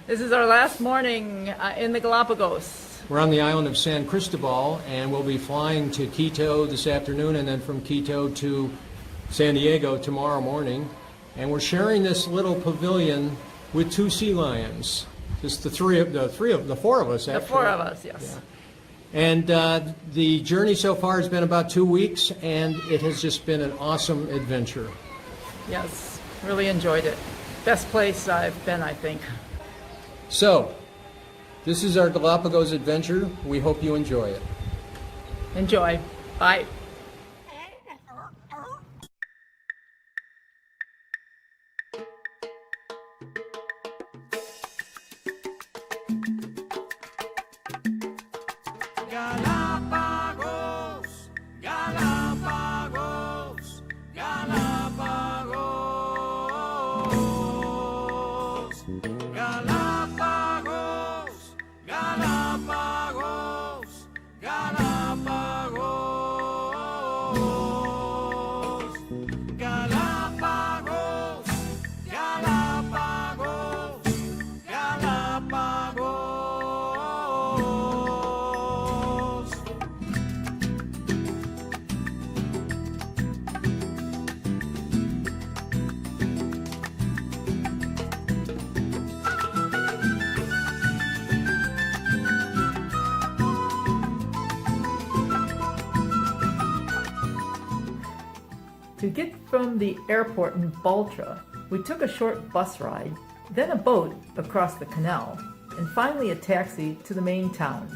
This is our last morning in the Galapagos. We're on the island of San Cristobal, and we'll be flying to Quito this afternoon, and then from Quito to San Diego tomorrow morning. And we're sharing this little pavilion with two sea lions. Just the four of us, actually. The four of us, yes. Yeah. And the journey so far has been about 2 weeks, and it has just been an awesome adventure. Yes, really enjoyed it. Best place I've been, I think. So, this is our Galapagos adventure. We hope you enjoy it. Enjoy. Bye. Galapagos, Galapagos, Galapagos, Galapagos, Galapagos, Galapagos, Galapagos, Galapagos, Galapagos. To get from the airport in Baltra, we took a short bus ride, then a boat across the canal, and finally a taxi to the main town.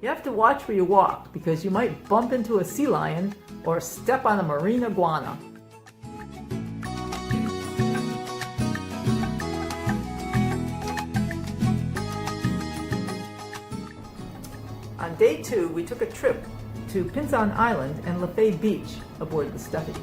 You have to watch where you walk because you might bump into a sea lion or step on a marine iguana. On day 2, we took a trip to Pinzon Island and Lefay Beach aboard the Steffi.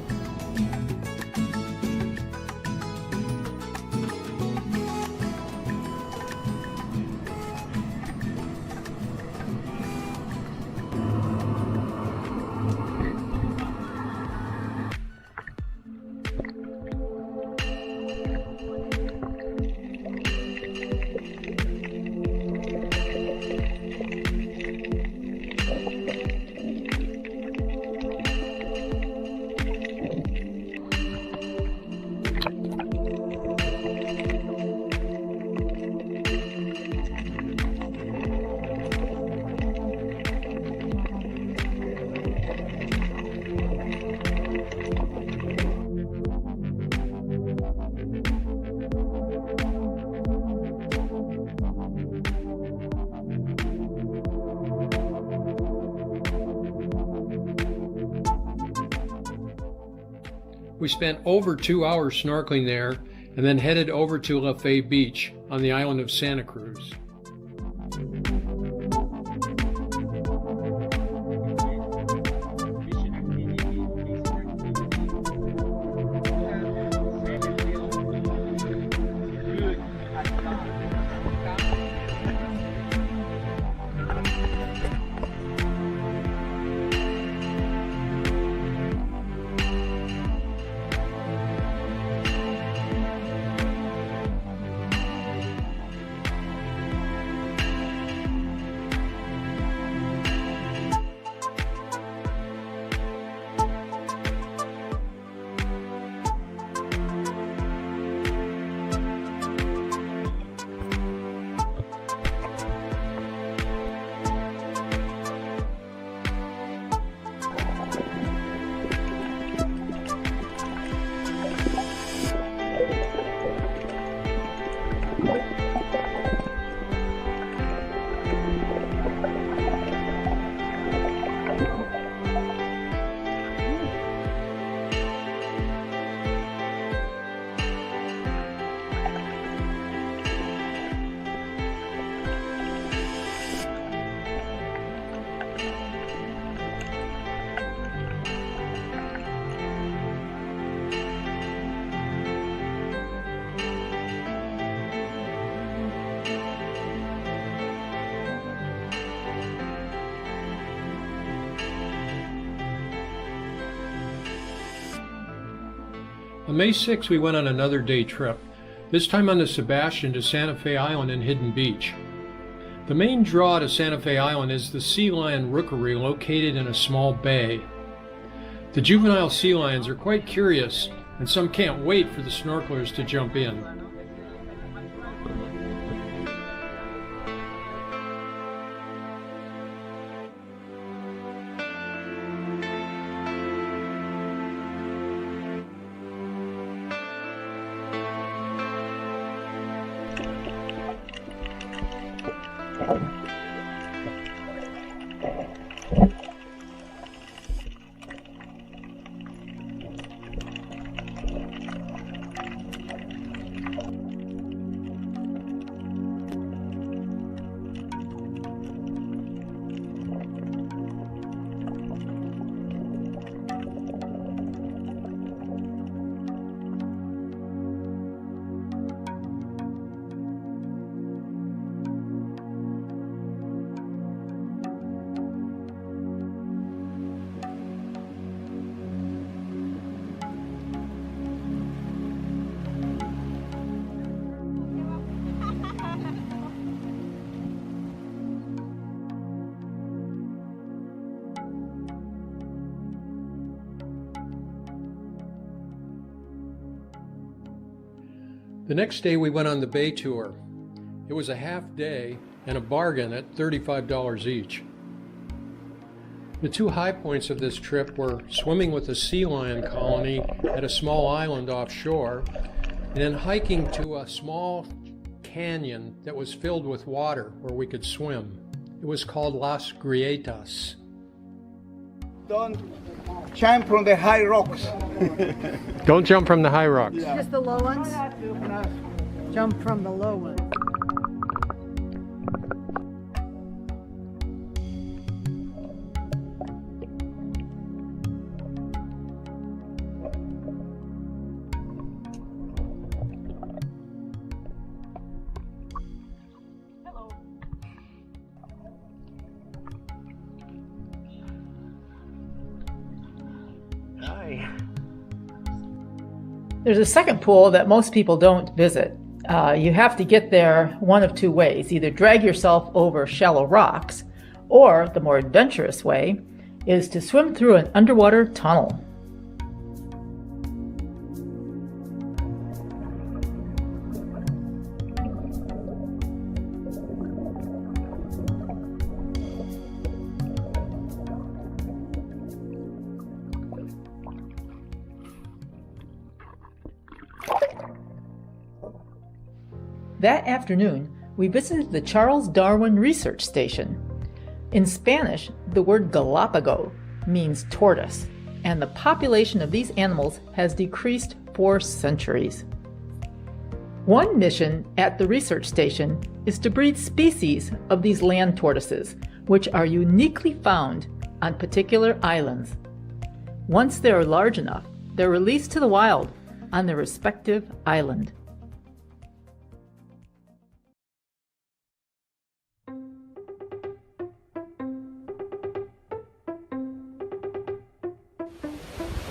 We spent over 2 hours snorkeling there and then headed over to Lefay Beach on the island of Santa Cruz. On May 6th, we went on another day trip, this time on the Sebastian to Santa Fe Island and Hidden Beach. The main draw to Santa Fe Island is the sea lion rookery located in a small bay. The juvenile sea lions are quite curious, and some can't wait for the snorkelers to jump in. The next day we went on the bay tour. It was a half day and a bargain at $35 each. The two high points of this trip were swimming with a sea lion colony at a small island offshore, and then hiking to a small canyon that was filled with water where we could swim. It was called Las Grietas. Don't jump from the high rocks. Don't jump from the high rocks. Just the low ones? Jump from the low ones. There's a second pool that most people don't visit. You have to get there one of two ways. Either drag yourself over shallow rocks, or the more adventurous way is to swim through an underwater tunnel. That afternoon, we visited the Charles Darwin Research Station. In Spanish, the word Galapagos means tortoise, and the population of these animals has decreased for centuries. One mission at the research station is to breed species of these land tortoises, which are uniquely found on particular islands. Once they are large enough, they're released to the wild on their respective island.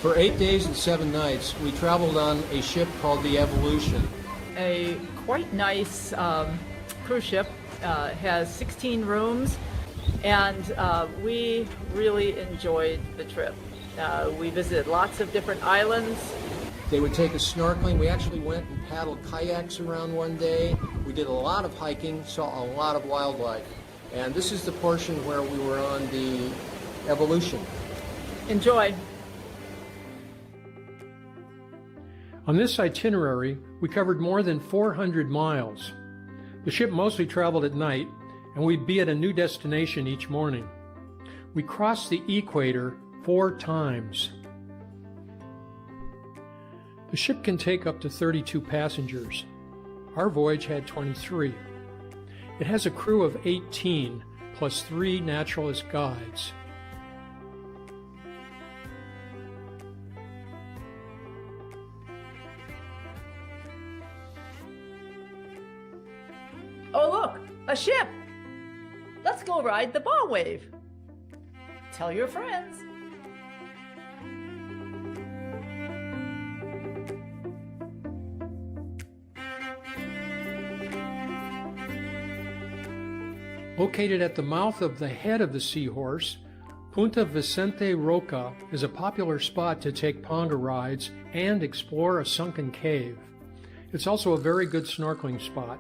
For 8 days and 7 nights, we traveled on a ship called the Evolution. A quite nice cruise ship, has 16 rooms, and we really enjoyed the trip. We visited lots of different islands. They would take us snorkeling. We actually went and paddled kayaks around one day. We did a lot of hiking, saw a lot of wildlife. And this is the portion where we were on the Evolution. Enjoy. On this itinerary, we covered more than 400 miles. The ship mostly traveled at night, and we'd be at a new destination each morning. We crossed the equator 4 times. The ship can take up to 32 passengers. Our voyage had 23. It has a crew of 18, plus 3 naturalist guides. Oh look, a ship! Let's go ride the ball wave. Tell your friends. Located at the mouth of the head of the Seahorse, Punta Vicente Roca is a popular spot to take ponga rides and explore a sunken cave. It's also a very good snorkeling spot.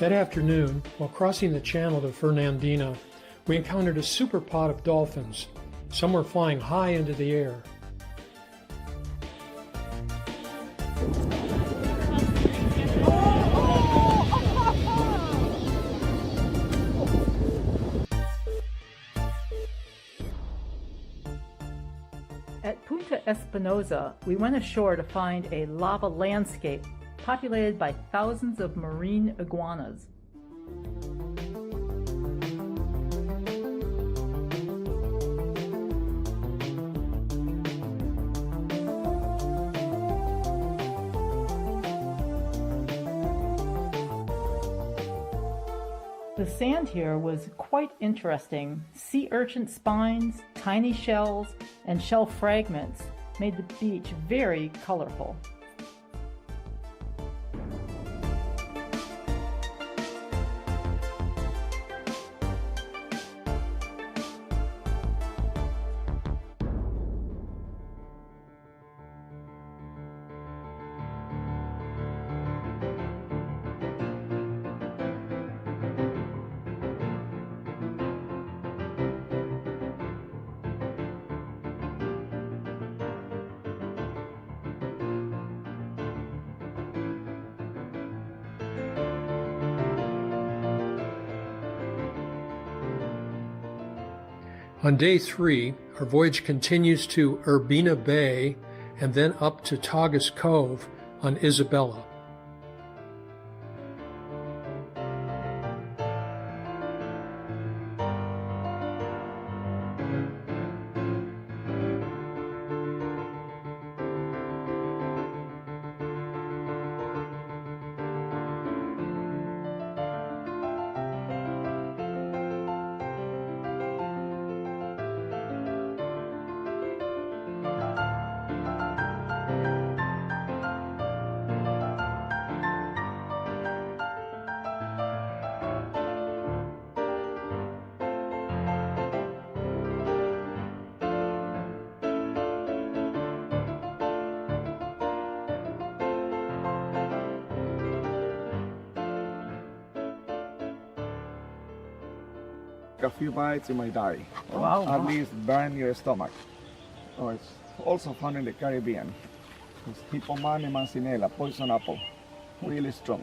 That afternoon, while crossing the channel to Fernandina, we encountered a super pod of dolphins. Some were flying high into the air. At Punta Espinosa, we went ashore to find a lava landscape populated by thousands of marine iguanas. The sand here was quite interesting. Sea urchin spines, tiny shells, and shell fragments made the beach very colorful. On day 3, our voyage continues to Urbina Bay and then up to Tagus Cove on Isabella. A few bites you might die. Or Wow. at least burn your stomach. It's also found in the Caribbean. It's Hippomane mancinella, poison apple. really strong.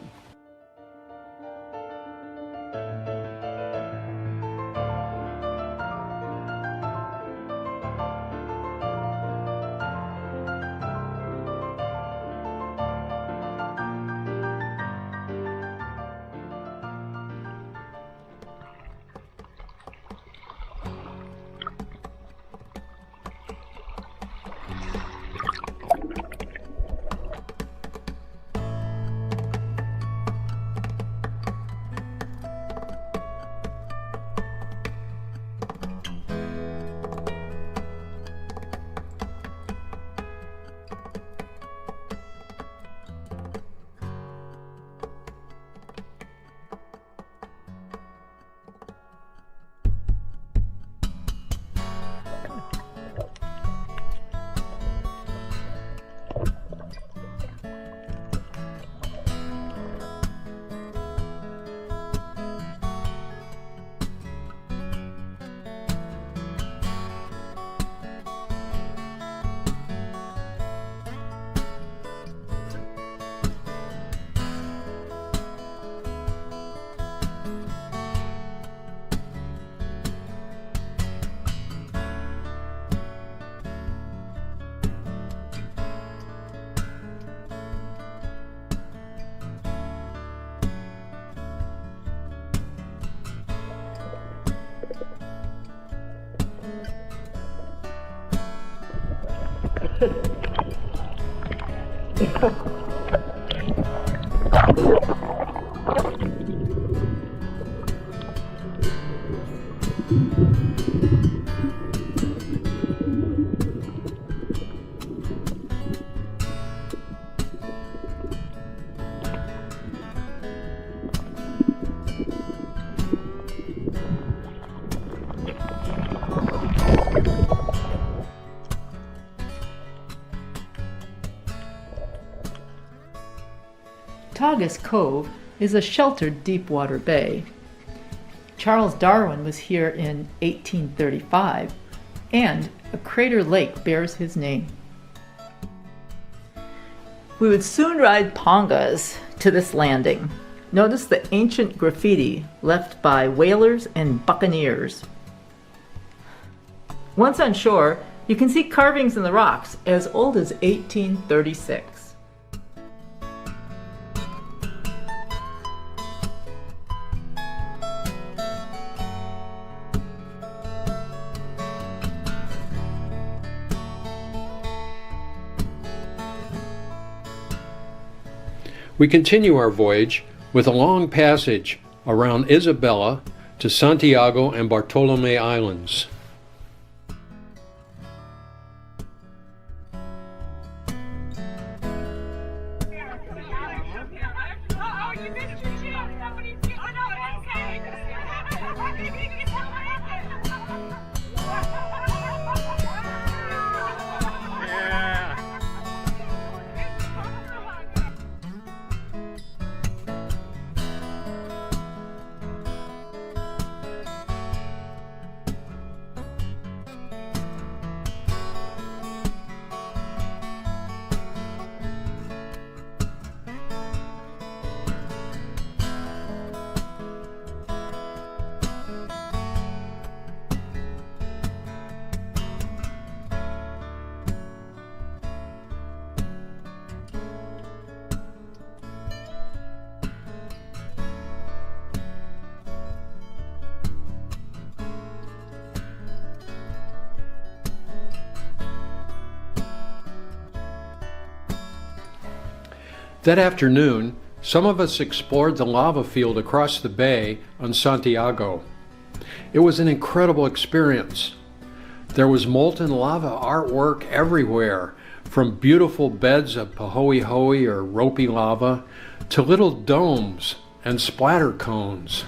Tagus Cove is a sheltered deep-water bay. Charles Darwin was here in 1835, and a crater lake bears his name. We would soon ride pongas to this landing. Notice the ancient graffiti left by whalers and buccaneers. Once on shore, you can see carvings in the rocks as old as 1836. We continue our voyage with a long passage around Isabella to Santiago and Bartolome Islands. That afternoon, some of us explored the lava field across the bay on Santiago. It was an incredible experience. There was molten lava artwork everywhere, from beautiful beds of pahoehoe or ropey lava to little domes and splatter cones.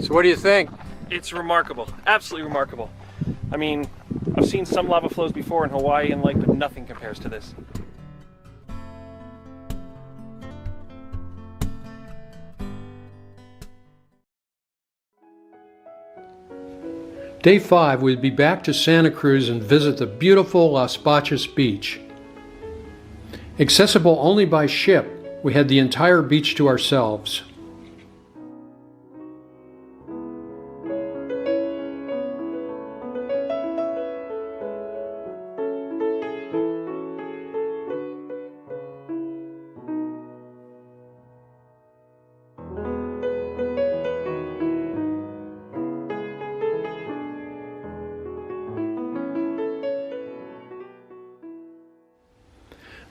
So what do you think? It's remarkable, absolutely remarkable. I mean, I've seen some lava flows before in Hawaii and Lake, but nothing compares to this. Day 5, we'd be back to Santa Cruz and visit the beautiful Las Baches Beach. Accessible only by ship, we had the entire beach to ourselves.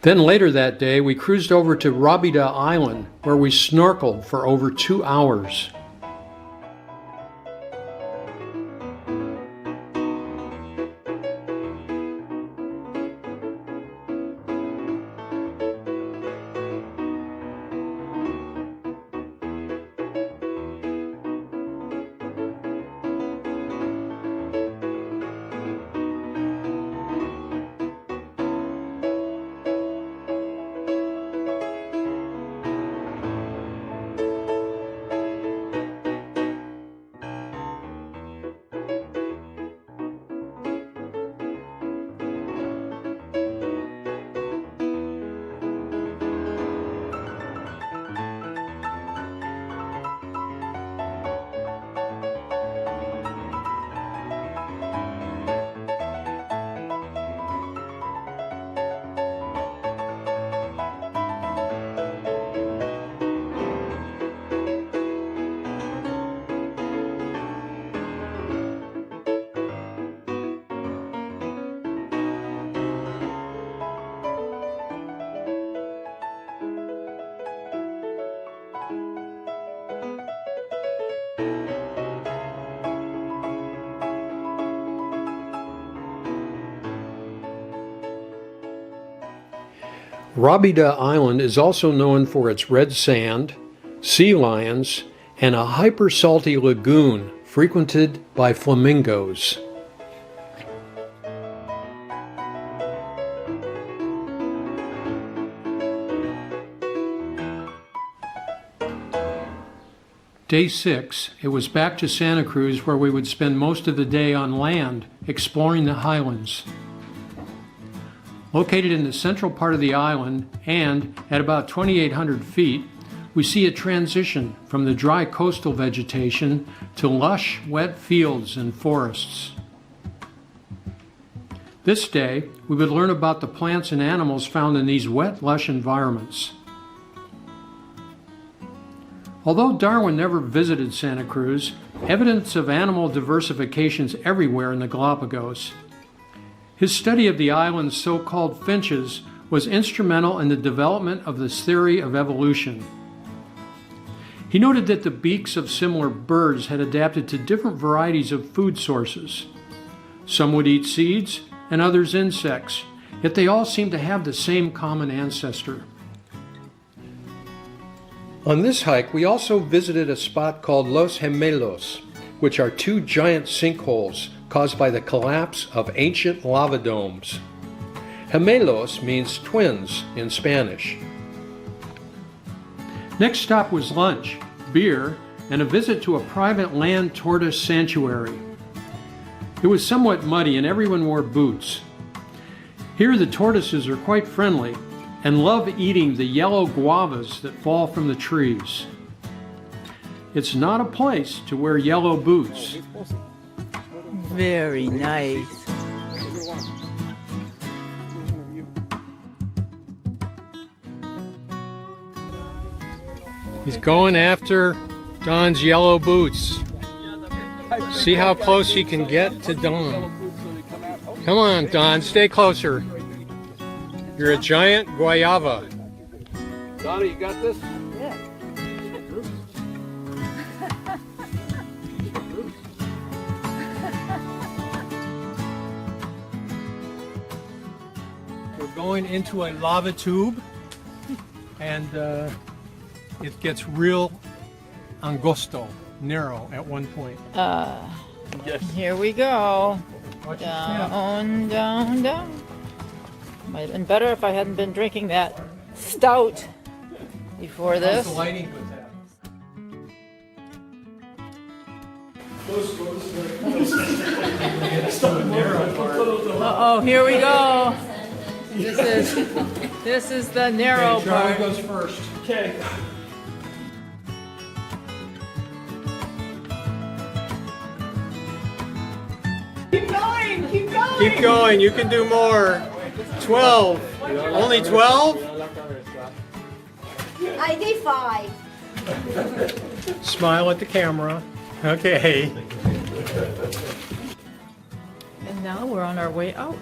Then later that day, we cruised over to Rabida Island, where we snorkeled for over 2 hours. Rabida Island is also known for its red sand, sea lions, and a hyper-salty lagoon frequented by flamingos. Day 6, it was back to Santa Cruz, where we would spend most of the day on land exploring the highlands. Located in the central part of the island and at about 2,800 feet, we see a transition from the dry coastal vegetation to lush, wet fields and forests. This day, we would learn about the plants and animals found in these wet, lush environments. Although Darwin never visited Santa Cruz, evidence of animal diversification is everywhere in the Galapagos. His study of the island's so-called finches was instrumental in the development of this theory of evolution. He noted that the beaks of similar birds had adapted to different varieties of food sources. Some would eat seeds and others insects, yet they all seemed to have the same common ancestor. On this hike, we also visited a spot called Los Gemelos, which are 2 giant sinkholes caused by the collapse of ancient lava domes. Gemelos means twins in Spanish. Next stop was lunch, beer, and a visit to a private land tortoise sanctuary. It was somewhat muddy and everyone wore boots. Here the tortoises are quite friendly and love eating the yellow guavas that fall from the trees. It's not a place to wear yellow boots. Very nice. He's going after Don's yellow boots. See how close he can get to Don. Come on, Don, stay closer. You're a giant guayaba. Donna, you got this? Yeah. We're going into a lava tube, and it gets real angosto. narrow at one point. Here we go. Watch your step. Down, down, down. Might have been better if I hadn't been drinking that stout before this. How's the lighting with that? Uh-oh, here we go. This is the narrow Charlie part. goes first. Okay. Keep going, you can do more. 12. Only 12? I did 5. Smile at the camera. Okay. And now we're on our way out.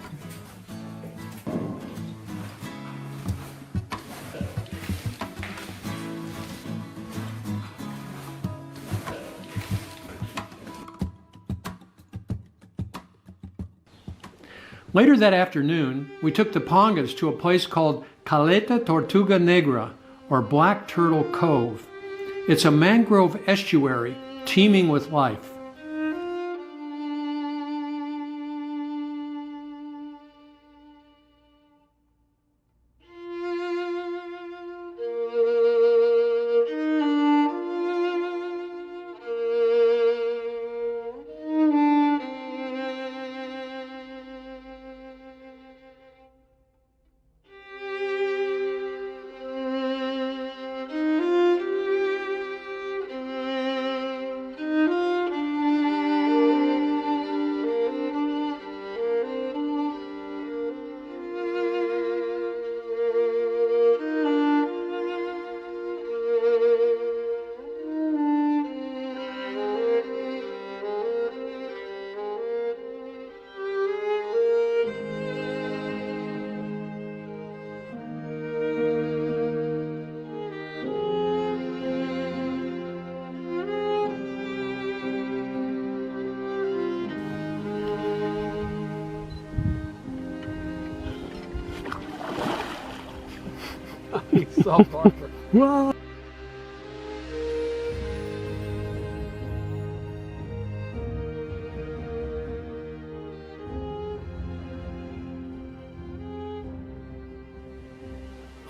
Later that afternoon, we took the Pongas to a place called Caleta Tortuga Negra, or Black Turtle Cove. It's a mangrove estuary teeming with life.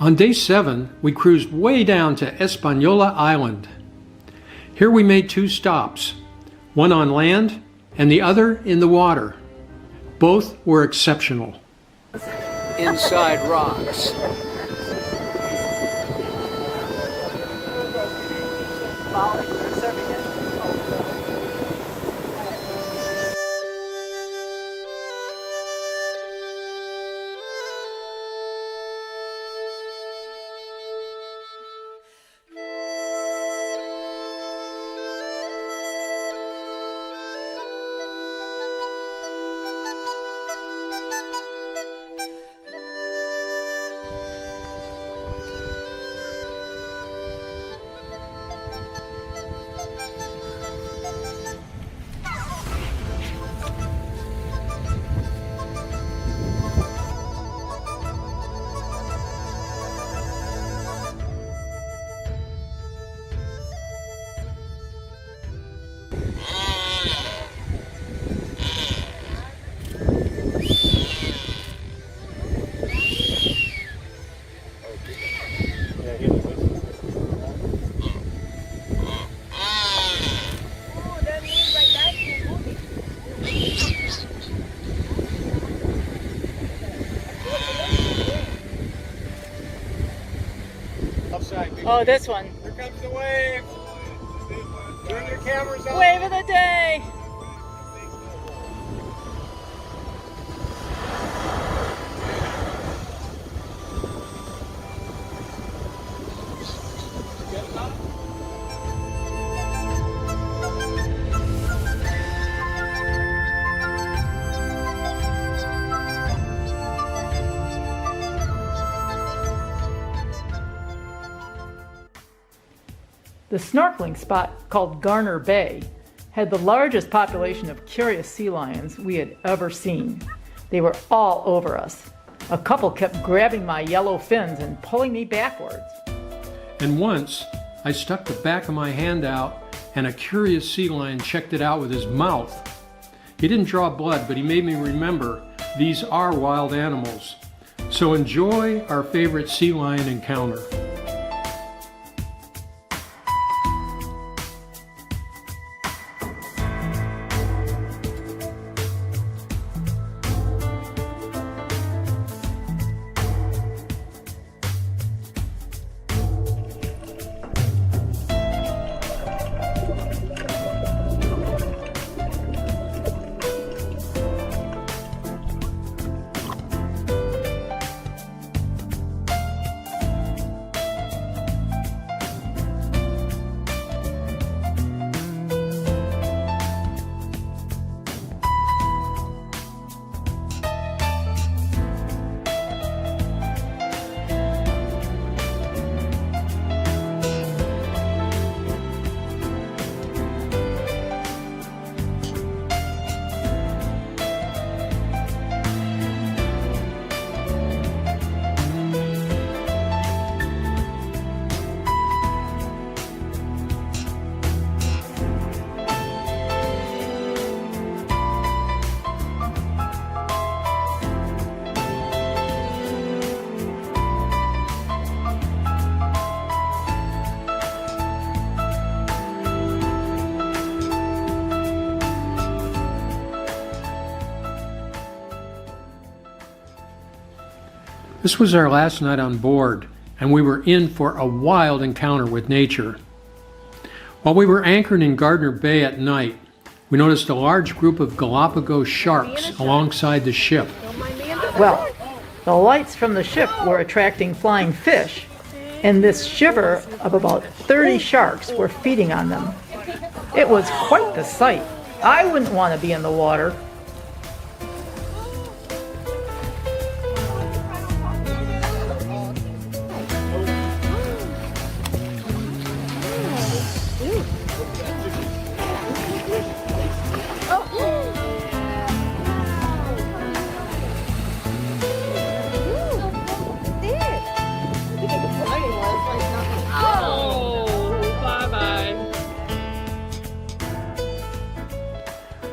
On day 7, we cruised way down to Española Island. Here we made 2 stops, one on land and the other in the water. Both were exceptional. Inside rocks. Oh, this one. Here comes the wave. Turn your cameras on. Wave of the day. The snorkeling spot, called Garner Bay, had the largest population of curious sea lions we had ever seen. They were all over us. A couple kept grabbing my yellow fins and pulling me backwards. And once, I stuck the back of my hand out and a curious sea lion checked it out with his mouth. He didn't draw blood, but he made me remember these are wild animals. So enjoy our favorite sea lion encounter. This was our last night on board, and we were in for a wild encounter with nature. While we were anchored in Gardner Bay at night, we noticed a large group of Galapagos sharks alongside the ship. Well, the lights from the ship were attracting flying fish, and this shiver of about 30 sharks were feeding on them. It was quite the sight. I wouldn't want to be in the water.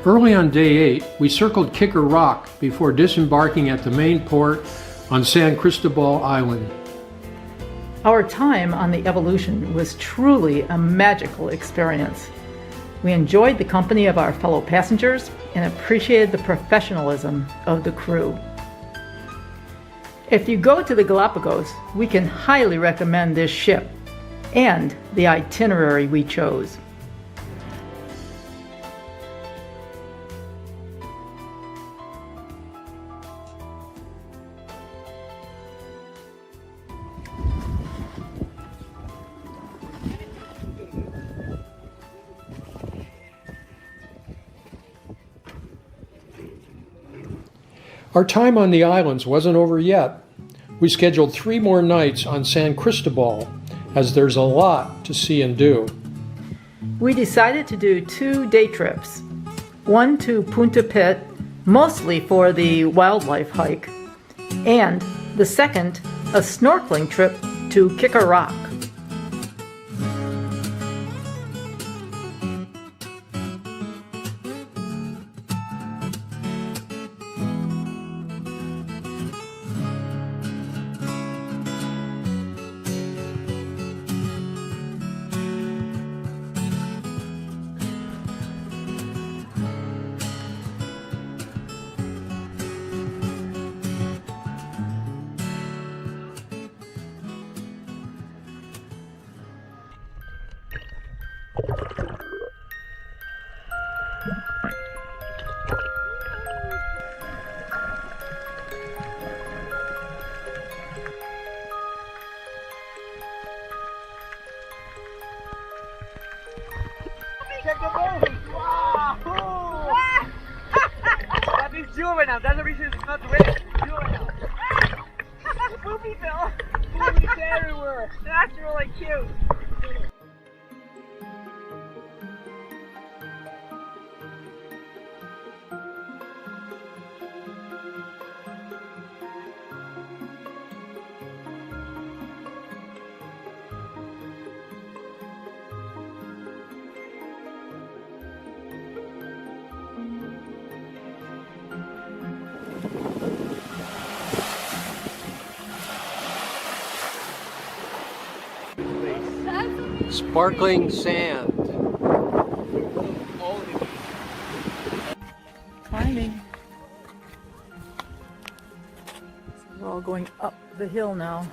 Early on day 8, we circled Kicker Rock before disembarking at the main port on San Cristobal Island. Our time on the Evolution was truly a magical experience. We enjoyed the company of our fellow passengers and appreciated the professionalism of the crew. If you go to the Galapagos, we can highly recommend this ship and the itinerary we chose. Our time on the islands wasn't over yet. We scheduled 3 more nights on San Cristobal, as there's a lot to see and do. We decided to do 2 day trips, one to Punta Pitt, mostly for the wildlife hike, and the second, a snorkeling trip to Kicker Rock. Check the boat! Wow! That is juvenile. That's the reason it's not wet. Juvenile. Poopy Bill. Poopies everywhere. That's really cute. sparkling sand. Climbing. So we're all going up the hill now.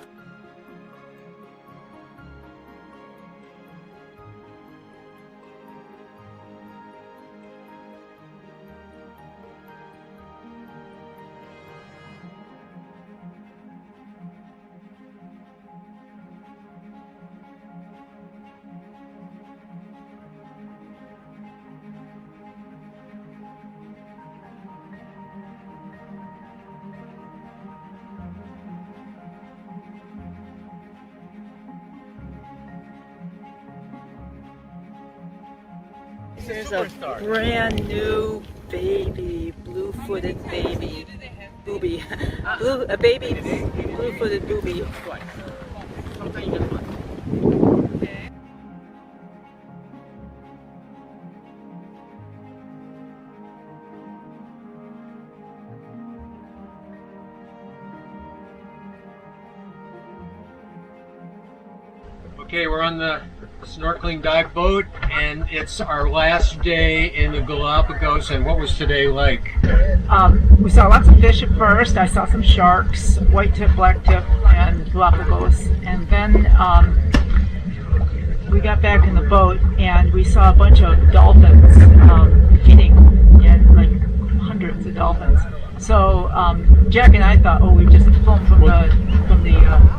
There's a brand new baby, blue-footed baby, booby, a baby blue-footed booby. Okay, we're on the snorkeling dive boat, and it's our last day in the Galapagos. And what was today like? We saw lots of fish at first. I saw some sharks, white tip, black tip, and Galapagos. And then we got back in the boat and we saw a bunch of dolphins feeding, and like hundreds of dolphins. So Jack and I thought, oh, we've just flown from the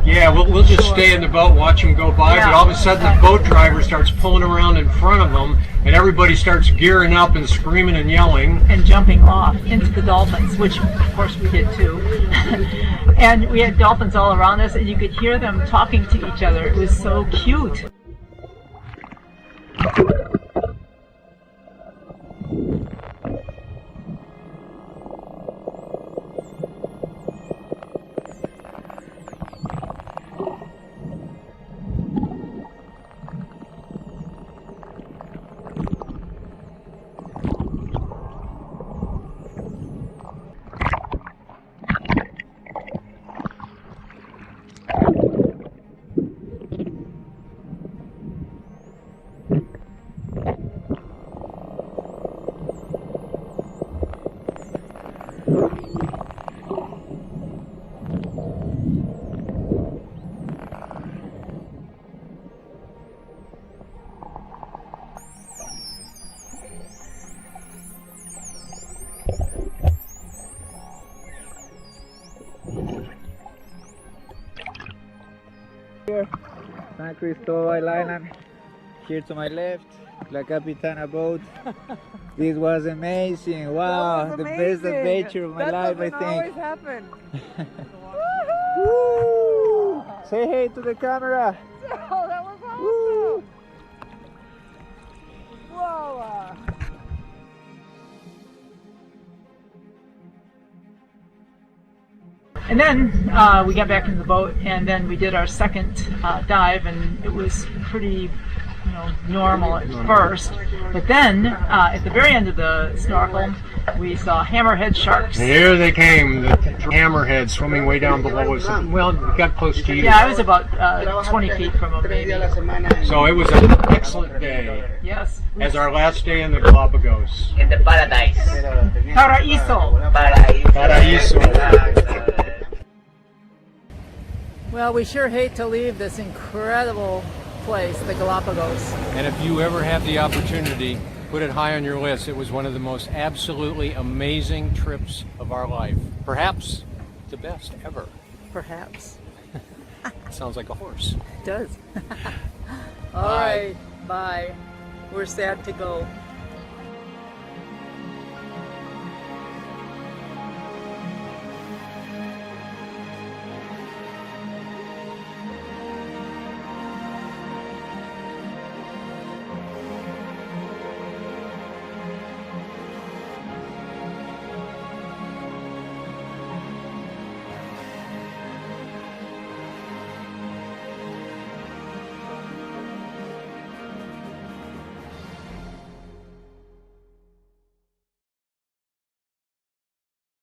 yeah, we'll just stay in the boat, watch them go by. Yeah. But all of a sudden, the boat driver starts pulling around in front of them, and everybody starts gearing up and screaming and yelling and jumping off into the dolphins, which of course we did too. And we had dolphins all around us, and you could hear them talking to each other. It was so cute. San Cristobal Island. Here to my left, La Capitana boat. This was amazing. Wow, the best adventure of my life, I think. Always happen. Woo! Say hey to the camera. Oh, that was awesome. Whoa. And then we got back in the boat, and then we did our second dive, and it was pretty, normal at first. But then at the very end of the snorkel, we saw hammerhead sharks. And here they came, the hammerhead swimming way down below us. Well, we got close to you. Yeah, I was about 20 feet from them, maybe. So it was an excellent day. Yes. As our last day in the Galapagos. In the paradise. Paraíso. Paraíso. Well, we sure hate to leave this incredible place, the Galapagos. And if you ever have the opportunity, put it high on your list. It was one of the most absolutely amazing trips of our life. Perhaps the best ever. Perhaps. Sounds like a horse. It does. All right, bye. We're sad to go.